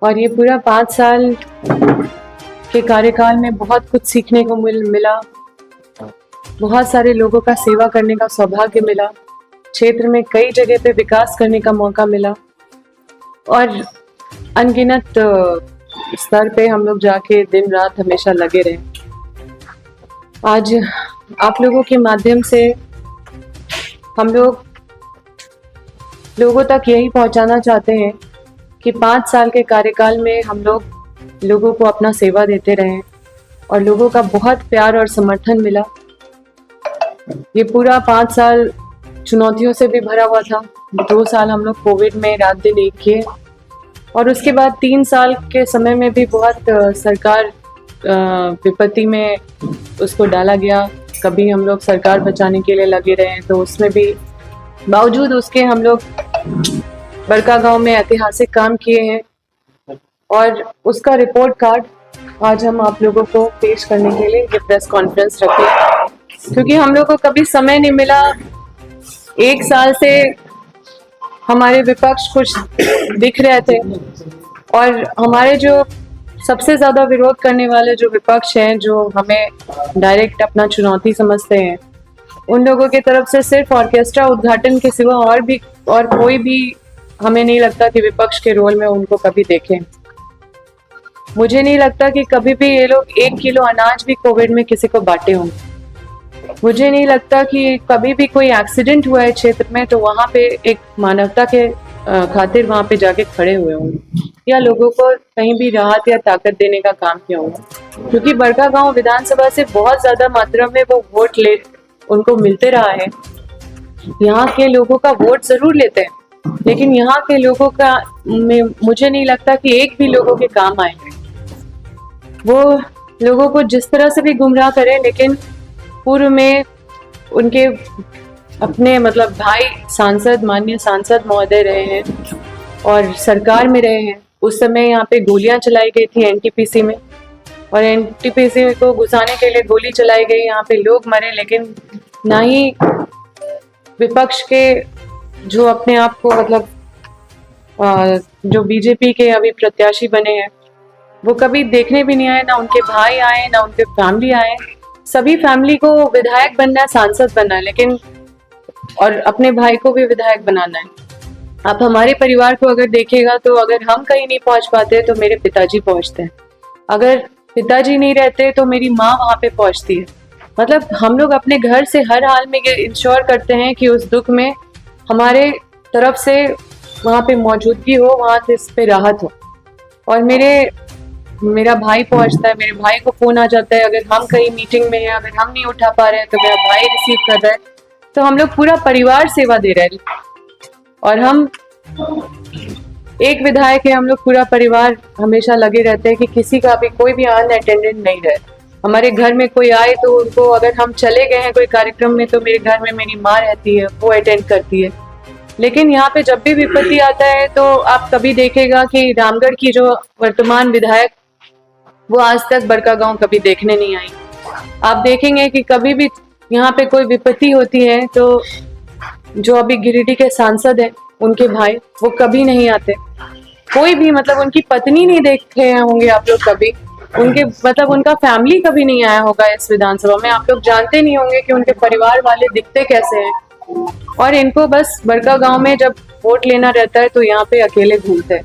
और ये पूरा 5 साल के कार्यकाल में बहुत कुछ सीखने को मिला। बहुत सारे लोगों का सेवा करने का सौभाग्य मिला। क्षेत्र में कई जगह पे विकास करने का मौका मिला और अनगिनत स्तर पे हम लोग जाके दिन रात हमेशा लगे रहे। आज आप लोगों के माध्यम से हम लोगों तक यही पहुंचाना चाहते हैं कि 5 साल के कार्यकाल में हम लोगों को अपना सेवा देते रहे और लोगों का बहुत प्यार और समर्थन मिला। ये पूरा 5 साल चुनौतियों से भी भरा हुआ था। 2 साल हम लोग कोविड में रात दिन एक किए और उसके बाद 3 साल के समय में भी बहुत सरकार विपत्ति में उसको डाला गया। कभी हम लोग सरकार बचाने के लिए लगे रहे, तो उसमें भी बावजूद उसके हम लोग बड़कागांव में ऐतिहासिक काम किए हैं और उसका रिपोर्ट कार्ड आज हम आप लोगों को पेश करने के लिए ये प्रेस कॉन्फ्रेंस रखे, क्योंकि हम लोग को कभी समय नहीं मिला। 1 साल से हमारे विपक्ष कुछ दिख रहे थे और हमारे जो सबसे ज्यादा विरोध करने वाले जो विपक्ष हैं, जो हमें डायरेक्ट अपना चुनौती समझते हैं, उन लोगों की तरफ से सिर्फ ऑर्केस्ट्रा उद्घाटन के सिवा और कोई भी हमें नहीं लगता कि विपक्ष के रोल में उनको कभी देखें। मुझे नहीं लगता कि कभी भी ये लोग 1 किलो अनाज भी कोविड में किसी को बांटे होंगे। मुझे नहीं लगता कि कभी भी कोई एक्सीडेंट हुआ है क्षेत्र में तो वहां पे एक मानवता के खातिर वहां पे जाके खड़े हुए होंगे या लोगों को कहीं भी राहत या ताकत देने का काम किया होगा, क्योंकि बड़कागांव विधानसभा से बहुत ज्यादा मात्रा में वो वोट उनको मिलते रहा है। यहाँ के लोगों का वोट जरूर लेते हैं, लेकिन यहाँ के लोगों का मुझे नहीं लगता कि एक भी लोगों के काम आएंगे। वो लोगों को जिस तरह से भी गुमराह करें, लेकिन पूर्व में उनके अपने मतलब भाई सांसद, माननीय सांसद महोदय रहे हैं और सरकार में रहे हैं। उस समय यहाँ पे गोलियां चलाई गई थी एनटीपीसी में और एनटीपीसी को घुसाने के लिए गोली चलाई गई, यहाँ पे लोग मरे, लेकिन ना ही विपक्ष के जो अपने आप को मतलब जो बीजेपी के अभी प्रत्याशी बने हैं वो कभी देखने भी नहीं आए, ना उनके भाई आए ना उनके फैमिली आए। सभी फैमिली को विधायक बनना है, सांसद बनना है, लेकिन और अपने भाई को भी विधायक बनाना है। आप हमारे परिवार को अगर देखिएगा तो अगर हम कहीं नहीं पहुंच पाते तो मेरे पिताजी पहुंचते हैं, अगर पिताजी नहीं रहते तो मेरी माँ वहां पे पहुंचती है। मतलब हम लोग अपने घर से हर हाल में ये इंश्योर करते हैं कि उस दुख में हमारे तरफ से वहां पे मौजूदगी हो, वहां से इस पे राहत हो। और मेरा भाई पहुंचता है, मेरे भाई को फोन आ जाता है, अगर हम कहीं मीटिंग में हैं, अगर हम नहीं उठा पा रहे हैं तो मेरा भाई रिसीव कर रहा है। तो हम लोग पूरा परिवार सेवा दे रहे हैं और हम एक विधायक है, हम लोग पूरा परिवार हमेशा लगे रहते हैं कि किसी का भी कोई भी अनअटेंडेंट नहीं रहे। हमारे घर में कोई आए तो उनको, अगर हम चले गए हैं कोई कार्यक्रम में तो मेरे घर में मेरी माँ रहती है, वो अटेंड करती है। लेकिन यहाँ पे जब भी विपत्ति आता है तो आप कभी देखेगा कि रामगढ़ की जो वर्तमान विधायक वो आज तक बड़कागांव कभी देखने नहीं आई। आप देखेंगे कि कभी भी यहाँ पे कोई विपत्ति होती है तो जो अभी गिरिडीह के सांसद हैं उनके भाई वो कभी नहीं आते। कोई भी मतलब उनकी पत्नी नहीं देखे होंगे आप लोग कभी, उनके मतलब उनका फैमिली कभी नहीं आया होगा इस विधानसभा में। आप लोग जानते नहीं होंगे कि उनके परिवार वाले दिखते कैसे हैं। और इनको बस बड़कागांव में जब वोट लेना रहता है तो यहाँ पे अकेले घूमते हैं।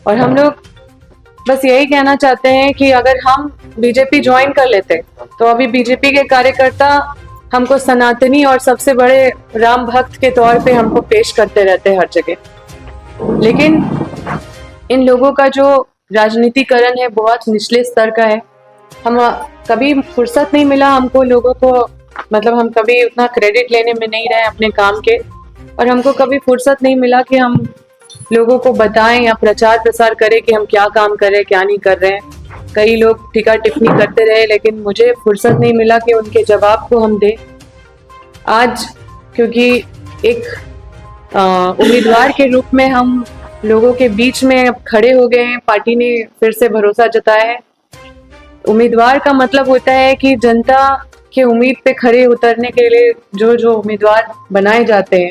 और हम लोग बस यही कहना चाहते हैं कि अगर हम बीजेपी ज्वाइन कर लेते तो अभी बीजेपी के कार्यकर्ता हमको सनातनी और सबसे बड़े राम भक्त के तौर पे हमको पेश करते रहते हैं हर जगह। लेकिन इन लोगों का जो राजनीतिकरण है बहुत निचले स्तर का है। हम कभी फुर्सत नहीं मिला हमको लोगों को, मतलब हम कभी उतना क्रेडिट लेने में नहीं रहे अपने काम के, और हमको कभी फुर्सत नहीं मिला कि हम लोगों को बताएं या प्रचार प्रसार करें कि हम क्या काम कर रहे हैं क्या नहीं कर रहे हैं। कई लोग टीका टिप्पणी करते रहे, लेकिन मुझे फुर्सत नहीं मिला कि उनके जवाब को हम दें। आज क्योंकि एक उम्मीदवार के रूप में हम लोगों के बीच में खड़े हो गए हैं, पार्टी ने फिर से भरोसा जताया है। उम्मीदवार का मतलब होता है कि जनता के उम्मीद पे खड़े उतरने के लिए जो उम्मीदवार बनाए जाते हैं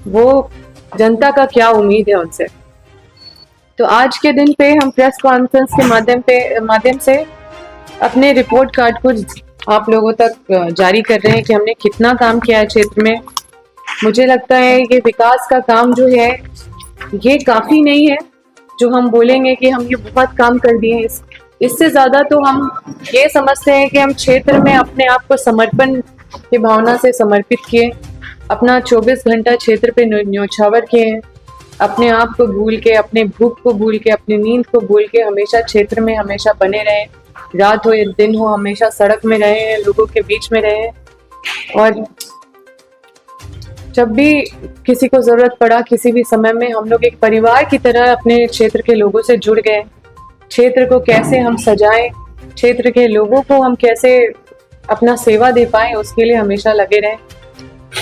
वो जनता का क्या उम्मीद है उनसे। तो आज के दिन पे हम प्रेस कॉन्फ्रेंस के माध्यम से अपने रिपोर्ट कार्ड को आप लोगों तक जारी कर रहे हैं कि हमने कितना काम किया है क्षेत्र में। मुझे लगता है ये विकास का काम जो है ये काफी नहीं है जो हम बोलेंगे कि हम ये बहुत काम कर दिए हैं। इससे ज्यादा तो हम ये समझते हैं कि हम क्षेत्र में अपने आप को समर्पण की भावना से समर्पित किए, अपना 24 घंटा क्षेत्र पे न्योछावर किए, अपने आप को भूल के, अपने भूख को भूल के, अपनी नींद को भूल के हमेशा क्षेत्र में हमेशा बने रहे, रात हो या दिन हो हमेशा सड़क में रहे, लोगों के बीच में रहे। और जब भी किसी को जरूरत पड़ा किसी भी समय में हम लोग एक परिवार की तरह अपने क्षेत्र के लोगों से जुड़ गए। क्षेत्र को कैसे हम सजाएं, क्षेत्र के लोगों को हम कैसे अपना सेवा दे पाए, उसके लिए हमेशा लगे रहे।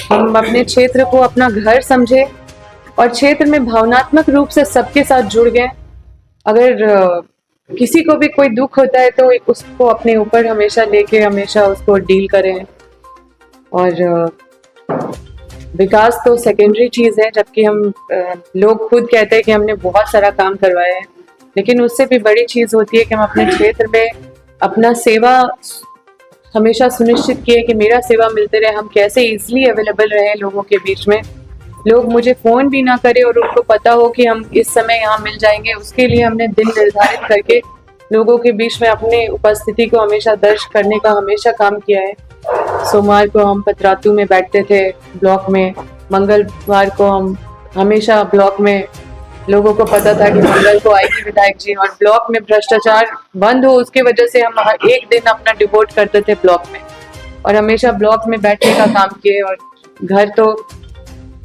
हम अपने क्षेत्र को अपना घर समझे और क्षेत्र में भावनात्मक रूप से सबके साथ जुड़ गए। अगर किसी को भी कोई दुख होता है तो उसको अपने ऊपर हमेशा लेके हमेशा उसको डील करें। और विकास तो सेकेंडरी चीज है, जबकि हम लोग खुद कहते हैं कि हमने बहुत सारा काम करवाया है, लेकिन उससे भी बड़ी चीज होती है कि हम अपने क्षेत्र में अपना सेवा हमेशा सुनिश्चित किए कि मेरा सेवा मिलते रहे, हम कैसे इजीली अवेलेबल रहे लोगों के बीच में, लोग मुझे फोन भी ना करे और उनको पता हो कि हम इस समय यहाँ मिल जाएंगे। उसके लिए हमने दिन निर्धारित करके लोगों के बीच में अपनी उपस्थिति को हमेशा दर्ज करने का हमेशा काम किया है। सोमवार को हम पतरातू में बैठते थे ब्लॉक में, मंगलवार को हम हमेशा ब्लॉक में, लोगों को पता था कि मंगल को आएगी विधायक जी, और ब्लॉक में भ्रष्टाचार बंद हो उसके वजह से हम हर एक दिन अपना डिवोट करते थे ब्लॉक में, और हमेशा ब्लॉक में बैठने का काम किए। और घर तो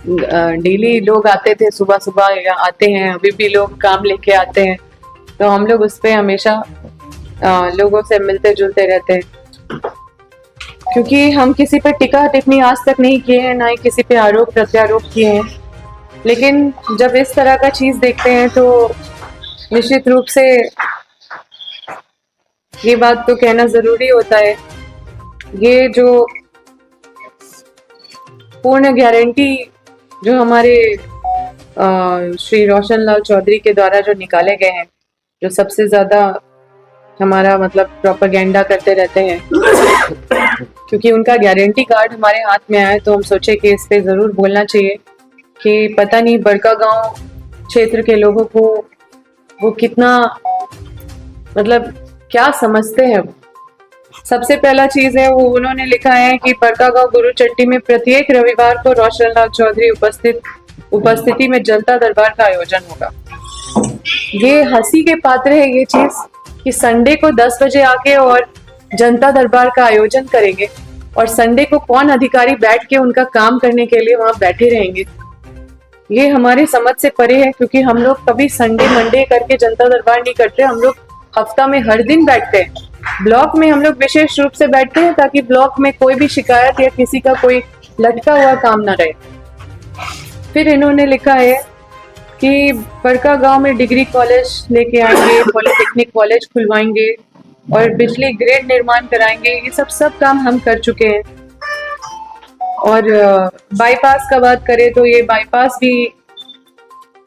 डेली लोग आते थे, सुबह सुबह या आते हैं, अभी भी लोग काम लेके आते हैं, तो हम लोग उस पर हमेशा लोगों से मिलते जुलते रहते हैं। क्योंकि हम किसी पे टिक्का टिप्पणी आज तक नहीं किए हैं, ना ही किसी पे आरोप प्रत्यारोप किए हैं, लेकिन जब इस तरह का चीज देखते हैं तो निश्चित रूप से ये बात तो कहना जरूरी होता है। ये जो पूर्ण गारंटी जो हमारे श्री रोशन लाल चौधरी के द्वारा जो निकाले गए हैं, जो सबसे ज्यादा हमारा मतलब प्रोपेगेंडा करते रहते हैं, क्योंकि उनका गारंटी कार्ड हमारे हाथ में आया है तो हम सोचे कि इस पे जरूर बोलना चाहिए कि पता नहीं बड़कागांव क्षेत्र के लोगों को वो कितना मतलब क्या समझते हैं। सबसे पहला चीज है वो उन्होंने लिखा है कि बड़कागांव गुरुचट्टी में प्रत्येक रविवार को रोशन लाल चौधरी उपस्थिति में जनता दरबार का आयोजन होगा। ये हंसी के पात्र है ये चीज कि संडे को 10 बजे आके और जनता दरबार का आयोजन करेंगे, और संडे को कौन अधिकारी बैठ के उनका काम करने के लिए वहां बैठे रहेंगे। ये हमारे समझ से परे है, क्योंकि हम लोग कभी संडे मंडे करके जनता दरबार नहीं करते, हम लोग हफ्ता में हर दिन बैठते हैं। ब्लॉक में हम लोग विशेष रूप से बैठते हैं ताकि ब्लॉक में कोई भी शिकायत या किसी का कोई लटका हुआ काम ना रहे। फिर इन्होंने लिखा है कि बड़कागांव में डिग्री कॉलेज लेके आएंगे, पॉलिटेक्निक कॉलेज खुलवाएंगे और बिजली ग्रिड निर्माण कराएंगे। ये सब काम हम कर चुके हैं। और बाईपास का बात करें तो ये बाईपास भी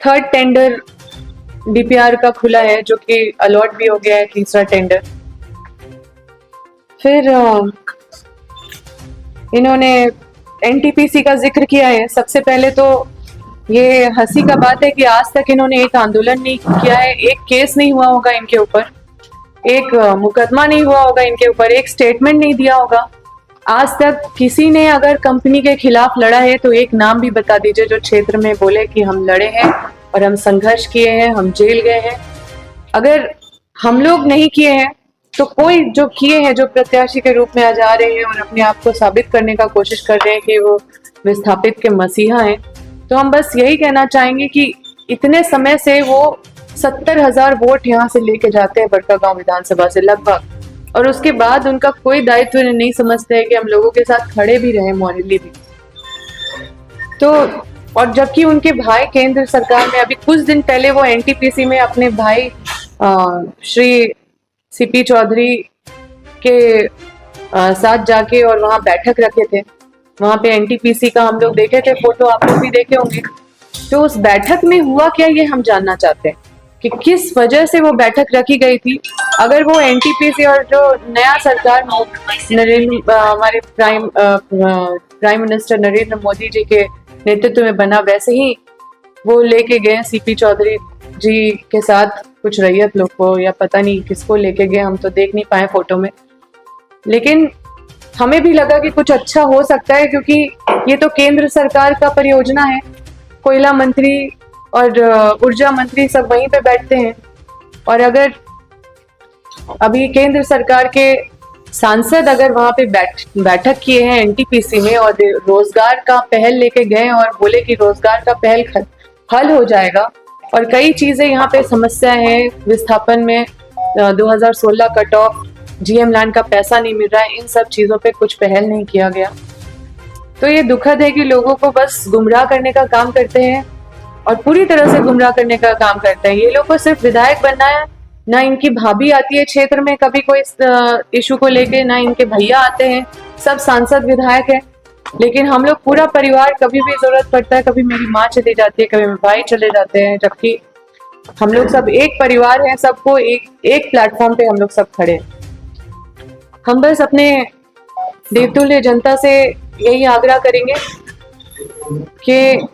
3rd टेंडर डीपीआर का खुला है, जो कि अलॉट भी हो गया है 3रा टेंडर। फिर इन्होंने एनटीपीसी का जिक्र किया है। सबसे पहले तो ये हंसी का बात है कि आज तक इन्होंने एक आंदोलन नहीं किया है, एक केस नहीं हुआ होगा इनके ऊपर, एक मुकदमा नहीं हुआ होगा इनके ऊपर, एक स्टेटमेंट नहीं दिया होगा। आज तक किसी ने अगर कंपनी के खिलाफ लड़ा है तो एक नाम भी बता दीजिए जो क्षेत्र में बोले कि हम लड़े हैं और हम संघर्ष किए हैं, हम जेल गए हैं। अगर हम लोग नहीं किए हैं तो कोई जो किए हैं, जो प्रत्याशी के रूप में आ जा रहे हैं और अपने आप को साबित करने का कोशिश कर रहे हैं कि वो विस्थापित के मसीहा हैं, तो हम बस यही कहना चाहेंगे कि इतने समय से वो 70,000 वोट यहाँ से लेके जाते हैं बड़कागांव विधानसभा से लगभग, और उसके बाद उनका कोई दायित्व नहीं समझते हैं कि हम लोगों के साथ खड़े भी रहे मॉरली भी। तो और जबकि उनके भाई केंद्र सरकार में अभी कुछ दिन पहले वो एनटीपीसी में अपने भाई श्री सीपी चौधरी के साथ जाके और वहाँ बैठक रखे थे। वहाँ पे एनटीपीसी का हम लोग देखे थे फोटो, आप लोग भी देखे होंगे। तो उस बैठक में हुआ क्या ये हम जानना चाहते हैं कि किस वजह से वो बैठक रखी गई थी। अगर वो एनटीपीसी और जो नया सरकार हमारे प्राइम मिनिस्टर नरेंद्र मोदी जी के नेतृत्व में बना, वैसे ही वो लेके गए सीपी चौधरी जी के साथ कुछ रैयत लोग को, या पता नहीं किसको लेके गए, हम तो देख नहीं पाए फोटो में। लेकिन हमें भी लगा कि कुछ अच्छा हो सकता है, क्योंकि ये तो केंद्र सरकार का परियोजना है। कोयला मंत्री और ऊर्जा मंत्री सब वहीं पे बैठते हैं, और अगर अभी केंद्र सरकार के सांसद अगर वहां पे बैठक किए हैं एनटीपीसी में और रोजगार का पहल लेके गए और बोले कि रोजगार का पहल हल हो जाएगा, और कई चीजें यहाँ पे समस्या है विस्थापन में 2016 कट ऑफ, जीएम लैंड का पैसा नहीं मिल रहा है, इन सब चीजों पे कुछ पहल नहीं किया गया। तो ये दुखद है कि लोगों को बस गुमराह करने का काम करते हैं, और पूरी तरह से गुमराह करने का काम करते हैं। ये लोग को सिर्फ विधायक बनना है, ना इनकी भाभी आती है क्षेत्र में कभी कोई इशू को लेके, ना इनके भैया आते हैं, सब सांसद विधायक है। लेकिन हम लोग पूरा परिवार, कभी भी जरूरत पड़ता है, कभी मेरी माँ चली जाती है, कभी मेरे भाई चले जाते हैं, जबकि हम लोग सब एक परिवार है, सबको एक प्लेटफॉर्म पे हम लोग सब खड़े। हम बस अपने देवतुल्य जनता से यही आग्रह करेंगे कि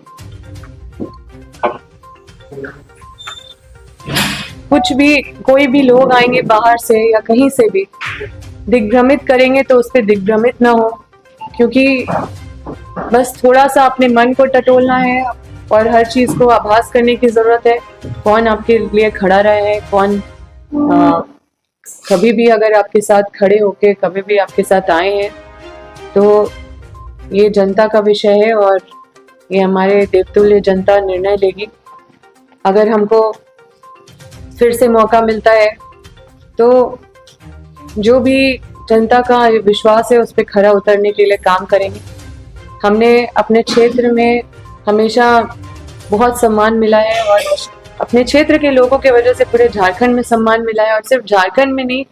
कुछ भी, कोई भी लोग आएंगे बाहर से या कहीं से भी दिग्भ्रमित करेंगे तो उस पर दिग्भ्रमित ना हो, क्योंकि बस थोड़ा सा अपने मन को टटोलना है और हर चीज को आभास करने की जरूरत है। कौन आपके लिए खड़ा रहा है, कौन कभी भी अगर आपके साथ खड़े होके कभी भी आपके साथ आए हैं, तो ये जनता का विषय है और ये हमारे देवतुल्य जनता निर्णय लेगी। अगर हमको फिर से मौका मिलता है तो जो भी जनता का विश्वास है उस पर खरा उतरने के लिए काम करेंगे। हमने अपने क्षेत्र में हमेशा बहुत सम्मान मिला है, और अपने क्षेत्र के लोगों के वजह से पूरे झारखंड में सम्मान मिला है, और सिर्फ झारखंड में नहीं,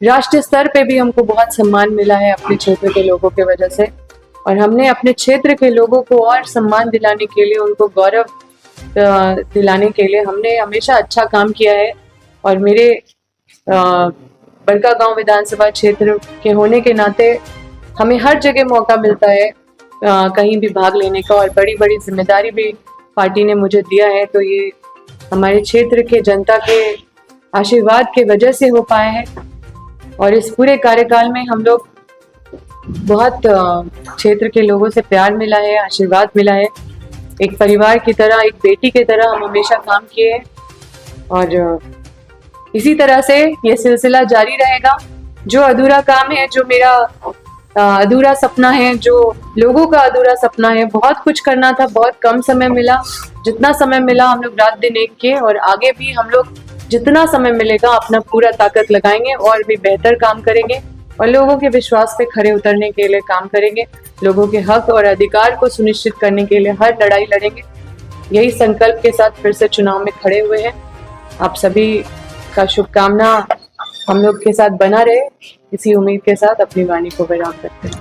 राष्ट्रीय स्तर पे भी हमको बहुत सम्मान मिला है अपने क्षेत्र के लोगों के वजह से। और हमने अपने क्षेत्र के लोगों को और सम्मान दिलाने के लिए, उनको गौरव दिलाने के लिए हमने हमेशा अच्छा काम किया है। और मेरे बड़कागांव विधानसभा क्षेत्र के होने के नाते हमें हर जगह मौका मिलता है कहीं भी भाग लेने का, और बड़ी बड़ी जिम्मेदारी भी पार्टी ने मुझे दिया है। तो ये हमारे क्षेत्र के जनता के आशीर्वाद के वजह से हो पाए हैं। और इस पूरे कार्यकाल में हम लोग बहुत क्षेत्र के लोगों से प्यार मिला है, आशीर्वाद मिला है। एक परिवार की तरह, एक बेटी की तरह हम हमेशा काम किए हैं, और इसी तरह से ये सिलसिला जारी रहेगा। जो अधूरा काम है, जो मेरा अधूरा सपना है, जो लोगों का अधूरा सपना है, बहुत कुछ करना था, बहुत कम समय मिला। जितना समय मिला हम लोग रात दिन एक किए, और आगे भी हम लोग जितना समय मिलेगा अपना पूरा ताकत लगाएंगे और भी बेहतर काम करेंगे, और लोगों के विश्वास पे खरे उतरने के लिए काम करेंगे। लोगों के हक और अधिकार को सुनिश्चित करने के लिए हर लड़ाई लड़ेंगे। यही संकल्प के साथ फिर से चुनाव में खड़े हुए हैं। आप सभी का शुभकामना हम लोग के साथ बना रहे, इसी उम्मीद के साथ अपनी वाणी को विराम करते हैं।